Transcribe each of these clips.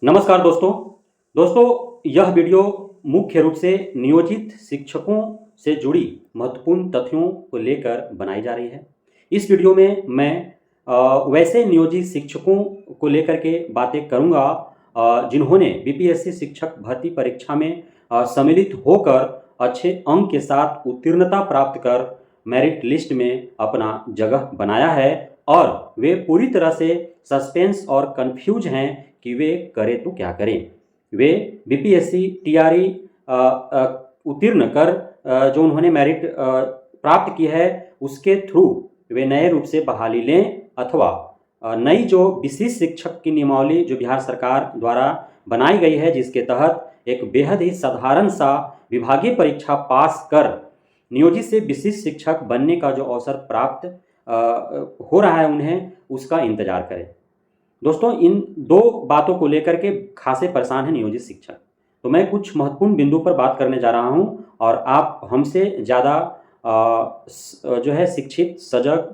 नमस्कार दोस्तों यह वीडियो मुख्य रूप से नियोजित शिक्षकों से जुड़ी महत्वपूर्ण तथ्यों को लेकर बनाई जा रही है। इस वीडियो में मैं वैसे नियोजित शिक्षकों को लेकर के बातें करूंगा जिन्होंने बीपीएससी शिक्षक भर्ती परीक्षा में सम्मिलित होकर अच्छे अंक के साथ उत्तीर्णता प्राप्त कर मेरिट लिस्ट में अपना जगह बनाया है और वे पूरी तरह से सस्पेंस और कंफ्यूज हैं कि वे करें तो क्या करें। वे बीपीएससी टीआरई उत्तीर्ण कर जो उन्होंने मेरिट प्राप्त की है उसके थ्रू वे नए रूप से बहाली लें अथवा नई जो विशिष्ट शिक्षक की नियमावली जो बिहार सरकार द्वारा बनाई गई है, जिसके तहत एक बेहद ही साधारण सा विभागीय परीक्षा पास कर नियोजित से विशिष्ट शिक्षक बनने का जो अवसर प्राप्त हो रहा है उन्हें, उसका इंतजार करें। दोस्तों, इन दो बातों को लेकर के खासे परेशान है नियोजित शिक्षक। तो मैं कुछ महत्वपूर्ण बिंदु पर बात करने जा रहा हूं और आप हमसे ज़्यादा जो है शिक्षित, सजग,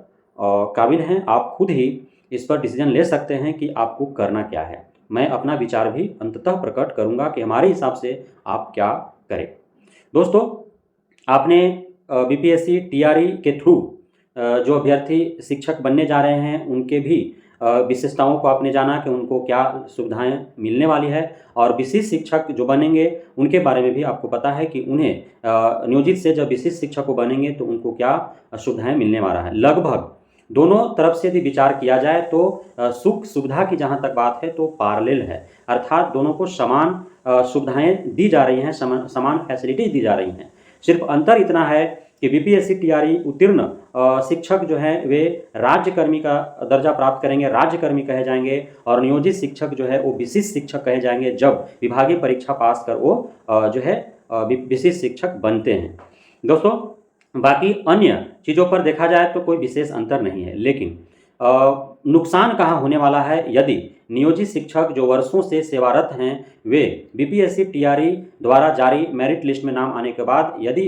काबिल हैं। आप खुद ही इस पर डिसीजन ले सकते हैं कि आपको करना क्या है। मैं अपना विचार भी अंततः प्रकट करूंगा कि हमारे हिसाब से आप क्या करें। दोस्तों, आपने बीपीएससी टीआरई के थ्रू जो अभ्यर्थी शिक्षक बनने जा रहे हैं उनके भी विशेषताओं को आपने जाना कि उनको क्या सुविधाएं मिलने वाली है, और विशिष्ट शिक्षक जो बनेंगे उनके बारे में भी आपको पता है कि उन्हें नियोजित से जब विशिष्ट शिक्षक को बनेंगे तो उनको क्या सुविधाएं मिलने वाला है। लगभग दोनों तरफ से यदि विचार किया जाए तो सुख सुविधा की जहां तक बात है तो पैरेलल है, अर्थात दोनों को समान सुविधाएं दी जा रही हैं, समान फैसिलिटीज दी जा रही हैं। सिर्फ अंतर इतना है कि बीपीएससी टीआरई उत्तीर्ण शिक्षक जो हैं वे राज्यकर्मी का दर्जा प्राप्त करेंगे, राज्यकर्मी कहे जाएंगे, और नियोजित शिक्षक जो है वो विशिष्ट शिक्षक कहे जाएंगे जब विभागीय परीक्षा पास कर वो जो है विशिष्ट शिक्षक बनते हैं। दोस्तों, बाकी अन्य चीज़ों पर देखा जाए तो कोई विशेष अंतर नहीं है, लेकिन नुकसान कहाँ होने वाला है यदि नियोजित शिक्षक जो वर्षों से सेवारत हैं वे बीपीएससी टीआरई द्वारा जारी मेरिट लिस्ट में नाम आने के बाद यदि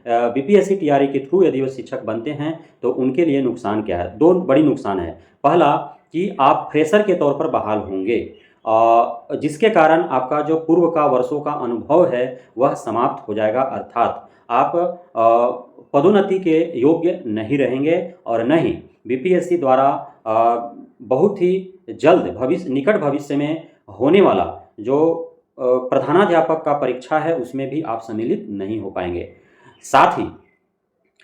बीपीएससी टीआरई के थ्रू यदि वो शिक्षक बनते हैं तो उनके लिए नुकसान क्या है। दो बड़ी नुकसान है। पहला कि आप फ्रेशर के तौर पर बहाल होंगे, जिसके कारण आपका जो पूर्व का वर्षों का अनुभव है वह समाप्त हो जाएगा, अर्थात आप पदोन्नति के योग्य नहीं रहेंगे और न ही बीपीएससी द्वारा बहुत ही जल्द निकट भविष्य में होने वाला जो प्रधानाध्यापक का परीक्षा है उसमें भी आप सम्मिलित नहीं हो पाएंगे। साथ ही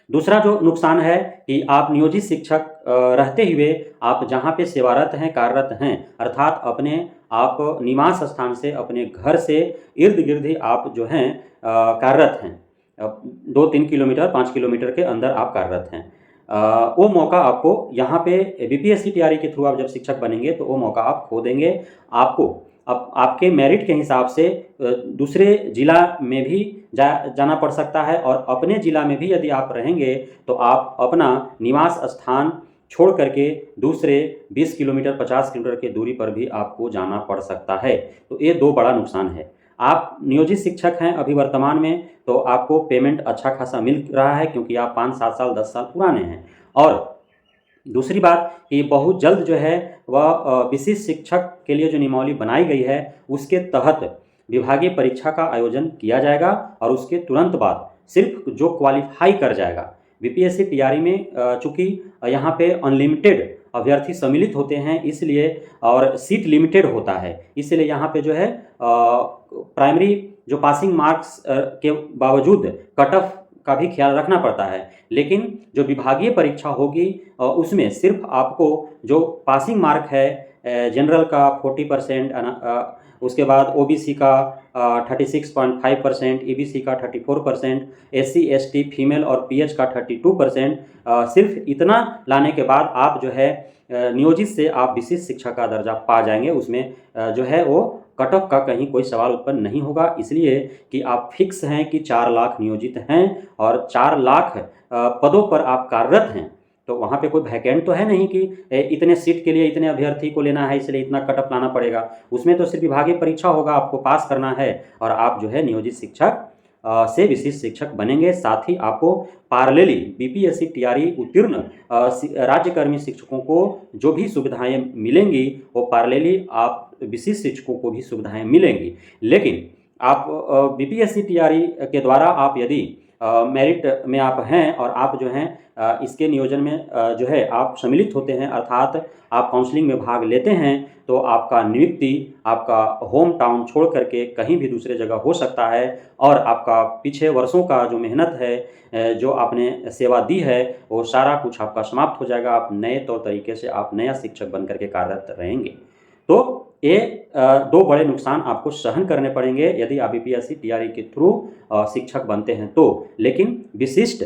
दूसरा जो नुकसान है कि आप नियोजित शिक्षक रहते हुए आप जहां पे सेवारत हैं, कार्यरत हैं, अर्थात अपने आप निवास स्थान से, अपने घर से इर्द गिर्द ही आप जो हैं कार्यरत हैं, 2-3 किलोमीटर 5 किलोमीटर के अंदर आप कार्यरत हैं, वो मौका आपको यहाँ पे बीपीएससी टीआरई के थ्रू आप जब शिक्षक बनेंगे तो वो मौका आप खो देंगे। आपको अब आपके मेरिट के हिसाब से दूसरे जिला में भी जाना पड़ सकता है, और अपने जिला में भी यदि आप रहेंगे तो आप अपना निवास स्थान छोड़ करके दूसरे 20 किलोमीटर 50 किलोमीटर की दूरी पर भी आपको जाना पड़ सकता है। तो ये दो बड़ा नुकसान है। आप नियोजित शिक्षक हैं अभी वर्तमान में तो आपको पेमेंट अच्छा खासा मिल रहा है क्योंकि आप 5-7 साल 10 साल पुराने हैं, और दूसरी बात कि बहुत जल्द जो है वह विशिष्ट शिक्षक के लिए जो नियमावली बनाई गई है उसके तहत विभागीय परीक्षा का आयोजन किया जाएगा, और उसके तुरंत बाद सिर्फ जो क्वालिफाई कर जाएगा बीपीएससी टीआरई में, चूँकि यहाँ पे अनलिमिटेड अभ्यर्थी सम्मिलित होते हैं इसलिए, और सीट लिमिटेड होता है इसलिए यहाँ पे जो है प्राइमरी जो पासिंग मार्क्स के बावजूद कट ऑफ का भी ख्याल रखना पड़ता है, लेकिन जो विभागीय परीक्षा होगी उसमें सिर्फ आपको जो पासिंग मार्क है जनरल का 40%, उसके बाद ओबीसी का 36.5%, ईबीसी का 34%, एससी एसटी फीमेल और पीएच का 32%, सिर्फ इतना लाने के बाद आप जो है नियोजित से आप विशिष्ट शिक्षक का दर्जा पा जाएंगे। उसमें जो है वो कट ऑफ का कहीं कोई सवाल उत्पन्न नहीं होगा, इसलिए कि आप फिक्स हैं कि 4 लाख नियोजित हैं और 4 लाख पदों पर आप कार्यरत हैं। तो वहाँ पे कोई वैकेंट तो है नहीं कि इतने सीट के लिए इतने अभ्यर्थी को लेना है इसलिए इतना कट ऑफ लाना पड़ेगा। उसमें तो सिर्फ विभागीय परीक्षा होगा, आपको पास करना है और आप जो है नियोजित शिक्षक से विशिष्ट शिक्षक बनेंगे। साथ ही आपको पैरेलली बीपीएससी टीआरई उत्तीर्ण राज्यकर्मी शिक्षकों को जो भी सुविधाएं मिलेंगी वो पैरेलली आप विशिष्ट शिक्षकों को भी सुविधाएं मिलेंगी। लेकिन आप बीपीएससी टीआरई के द्वारा आप यदि मेरिट में आप हैं और आप जो हैं इसके नियोजन में जो है आप सम्मिलित होते हैं, अर्थात आप काउंसलिंग में भाग लेते हैं, तो आपका नियुक्ति आपका होम टाउन छोड़ करके कहीं भी दूसरे जगह हो सकता है और आपका पीछे वर्षों का जो मेहनत है, जो आपने सेवा दी है, वो सारा कुछ आपका समाप्त हो जाएगा। आप नए तौर तरीके से आप नया शिक्षक बन करके कार्यरत रहेंगे। तो ये दो बड़े नुकसान आपको सहन करने पड़ेंगे यदि आप बीपीएससी टीआरई के थ्रू शिक्षक बनते हैं तो। लेकिन विशिष्ट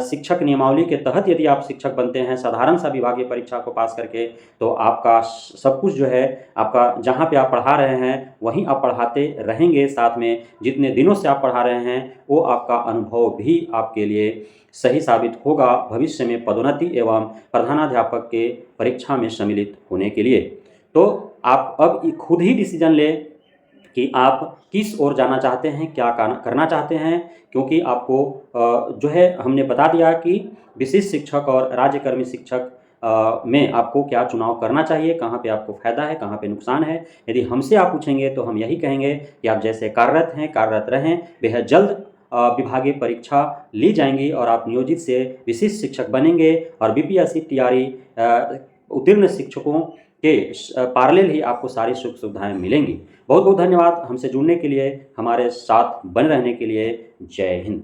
शिक्षक नियमावली के तहत यदि आप शिक्षक बनते हैं साधारण सा विभागीय परीक्षा को पास करके, तो आपका सब कुछ जो है आपका जहाँ पे आप पढ़ा रहे हैं वहीं आप पढ़ाते रहेंगे। साथ में जितने दिनों से आप पढ़ा रहे हैं वो आपका अनुभव भी आपके लिए सही साबित होगा भविष्य में पदोन्नति एवं प्रधानाध्यापक के परीक्षा में सम्मिलित होने के लिए। तो आप अब खुद ही डिसीजन लें कि आप किस ओर जाना चाहते हैं, क्या करना चाहते हैं, क्योंकि आपको जो है हमने बता दिया कि विशिष्ट शिक्षक और राज्यकर्मी शिक्षक में आपको क्या चुनाव करना चाहिए, कहाँ पे आपको फ़ायदा है, कहाँ पे नुकसान है। यदि हमसे आप पूछेंगे तो हम यही कहेंगे कि आप जैसे कार्यरत हैं कार्यरत रहें। बेहद जल्द विभागीय परीक्षा ली जाएंगी और आप नियोजित से विशिष्ट शिक्षक बनेंगे और बीपीएससी टीआरई उत्तीर्ण शिक्षकों के पैरेलल ही आपको सारी सुख सुविधाएं मिलेंगी। बहुत बहुत धन्यवाद हमसे जुड़ने के लिए, हमारे साथ बने रहने के लिए। जय हिंद।